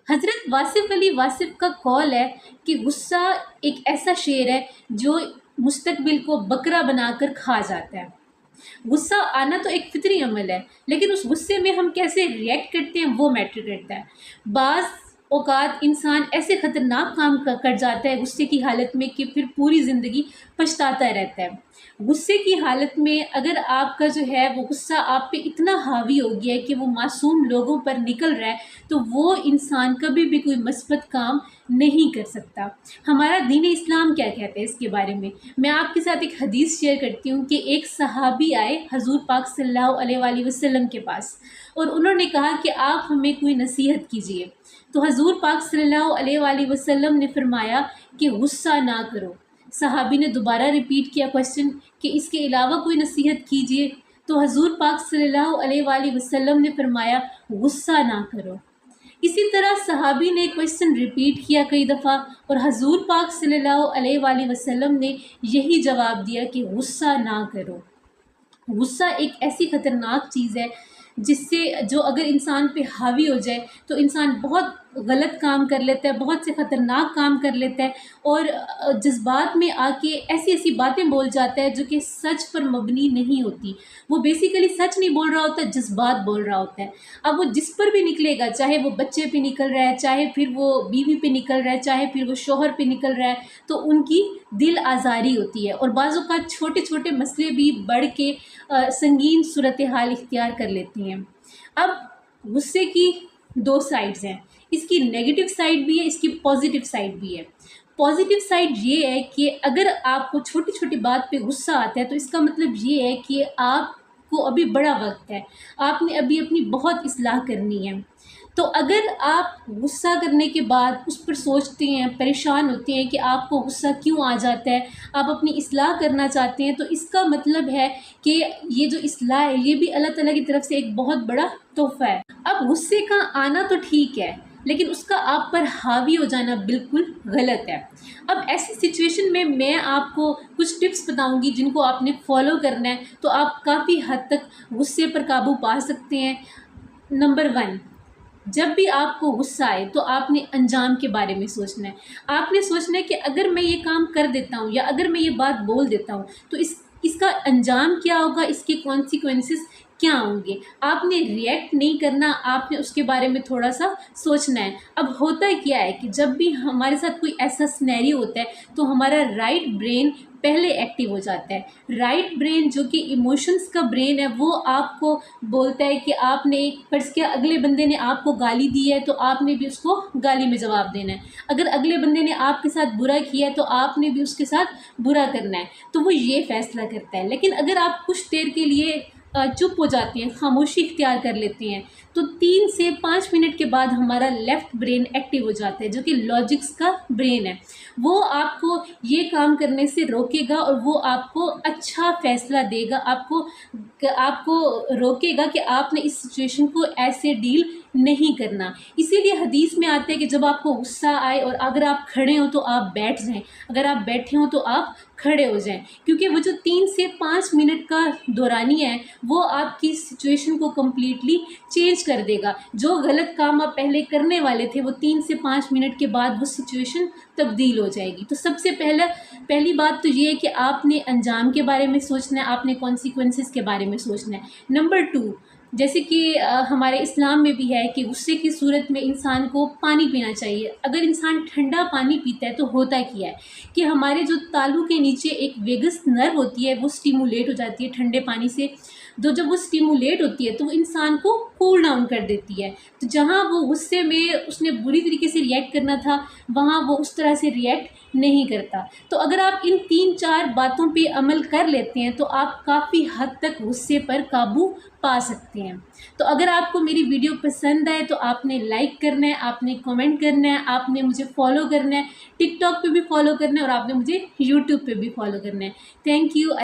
हज़रत वासिफ़ अली वासिफ़ का कौल है कि गुस्सा एक ऐसा शेर है जो मुस्तकबिल को बकरा बनाकर खा जाता है। गुस्सा आना तो एक फितरी अमल है, लेकिन उस गुस्से में हम कैसे रिएक्ट करते हैं वो मैटर करता है। बाज़ औक़ात इंसान ऐसे ख़तरनाक काम कर जाता है गुस्से की हालत में कि फिर पूरी ज़िंदगी पछताता रहता है। गुस्से की हालत में अगर आपका जो है वो गुस्सा आप पे इतना हावी हो गया है कि वो मासूम लोगों पर निकल रहा है, तो वो इंसान कभी भी कोई मस्बत काम नहीं कर सकता। हमारा दीन इस्लाम क्या कहता है इसके बारे में? मैं आपके साथ एक हदीस शेयर करती हूँ कि एक सहाबी आए हज़ूर पाक सल्लल्लाहु अलैहि वसल्लम के पास और उन्होंने कहा कि आप हमें कोई नसीहत कीजिए। तो हज़ूर पाक सल्लल्लाहु अलैहि वसल्लम ने फरमाया कि गुस्सा ना करो। सहाबी ने दोबारा रिपीट किया क्वेश्चन कि इसके अलावा कोई नसीहत कीजिए। तो हज़ूर पाक सल्लल्लाहु अलैहि वसल्लम ने फरमाया गुस्सा ना करो। इसी तरह सहाबी ने क्वेश्चन रिपीट किया कई दफ़ा और हज़ूर पाक सल्लल्लाहु अलैहि वसल्लम ने यही जवाब दिया कि गुस्सा ना करो। गुस्सा एक ऐसी ख़तरनाक चीज़ है जिससे जो अगर इंसान पे हावी हो जाए तो इंसान बहुत गलत काम कर लेता है, बहुत से ख़तरनाक काम कर लेता है और जज़्बात में आके ऐसी-ऐसी बातें बोल जाता है जो कि सच पर मबनी नहीं होती। वो बेसिकली सच नहीं बोल रहा होता, जज़्बात बोल रहा होता है। अब वो जिस पर भी निकलेगा, चाहे वो बच्चे पे निकल रहा है, चाहे फिर वो बीवी पे निकल रहा है, चाहे फिर वो शौहर पे निकल रहा है, तो उनकी दिल आज़ारी होती है और बाज़ औक़ात छोटे-छोटे मसले भी बढ़ के संगीन सूरत हाल इख्तियार कर लेती हैं। अब गुस्से की 2 साइड्स हैं, इसकी नेगेटिव साइड भी है, इसकी पॉजिटिव साइड भी है। पॉजिटिव साइड ये है कि अगर आपको छोटी-छोटी बात पे गुस्सा आता है तो इसका मतलब ये है कि आपको अभी बड़ा वक़्त है, आपने अभी अपनी बहुत इस्लाह करनी है। तो अगर आप गुस्सा करने के बाद उस पर सोचते हैं, परेशान होते हैं कि आपको गुस्सा क्यों आ जाता है, आप अपनी इस्लाह करना चाहते हैं, तो इसका मतलब है कि ये जो इस्लाह है ये भी अल्लाह ताला की तरफ से एक बहुत बड़ा तोहफ़ा है। अब गुस्से का आना तो ठीक है, लेकिन उसका आप पर हावी हो जाना बिल्कुल गलत है। अब ऐसी सिचुएशन में मैं आपको कुछ टिप्स बताऊँगी जिनको आपने फ़ॉलो करना है, तो आप काफ़ी हद तक गुस्से पर काबू पा सकते हैं। नंबर 1, जब भी आपको गुस्सा आए तो आपने अंजाम के बारे में सोचना है। आपने सोचना है कि अगर मैं ये काम कर देता हूँ या अगर मैं ये बात बोल देता हूँ तो इसका अंजाम क्या होगा, इसके कॉन्सिक्वेंसेस क्या होंगे। आपने रिएक्ट नहीं करना, आपने उसके बारे में थोड़ा-सा सोचना है। अब होता क्या है कि जब भी हमारे साथ कोई ऐसा सिनेरियो होता है तो हमारा राइट ब्रेन पहले एक्टिव हो जाता है। राइट ब्रेन जो कि इमोशंस का ब्रेन है वो आपको बोलता है कि आपने फ़र्ज़ किया अगले बंदे ने आपको गाली दी है तो आपने भी उसको गाली में जवाब देना है। अगर अगले बंदे ने आपके साथ बुरा किया है तो आपने भी उसके साथ बुरा करना है। तो वो ये फ़ैसला करता है। लेकिन अगर आप कुछ देर के लिए चुप हो जाते हैं, खामोशी इख्तियार कर लेते हैं, तो 3 से 5 मिनट के बाद हमारा लेफ़्ट ब्रेन एक्टिव हो जाता है जो कि लॉजिक्स का ब्रेन है। वो आपको ये काम करने से रोकेगा और वो आपको अच्छा फ़ैसला देगा, आपको रोकेगा कि आपने इस सिचुएशन को ऐसे डील नहीं करना। इसीलिए हदीस में आता है कि जब आपको गुस्सा आए और अगर आप खड़े हो तो आप बैठ जाएँ, अगर आप बैठे हो तो आप खड़े हो जाएँ, क्योंकि वो जो 3 से 5 मिनट का दौरानिया है वो आपकी सिचुएशन को कम्प्लीटली चेंज कर देगा। जो गलत काम आप पहले करने वाले थे वो 3 से 5 मिनट के बाद वो सिचुएशन तब्दील हो जाएगी। तो सबसे पहली बात तो ये है कि आपने अंजाम के बारे में सोचना है, आपने कॉन्सिक्वेंसेस के बारे में सोचना है। नंबर 2, जैसे कि हमारे इस्लाम में भी है कि गुस्से की सूरत में इंसान को पानी पीना चाहिए। अगर इंसान ठंडा पानी पीता है तो होता क्या है कि हमारे जो तालू के नीचे एक वेगस नर्व होती है वो स्टिमुलेट हो जाती है ठंडे पानी से। तो जब वो स्टिमुलेट होती है तो वो इंसान को कूल डाउन कर देती है। तो जहाँ वो गुस्से में उसने बुरी तरीके से रिएक्ट करना था वहाँ वो उस तरह से रिएक्ट नहीं करता। तो अगर आप इन 3-4 बातों पे अमल कर लेते हैं तो आप काफ़ी हद तक गुस्से पर काबू पा सकते हैं। तो अगर आपको मेरी वीडियो पसंद आए तो आपने लाइक करना है, आपने कमेंट करना है, आपने मुझे फॉलो करना है, टिकटॉक पे भी फॉलो करना है और आपने मुझे यूट्यूब पे भी फॉलो करना है। Thank you.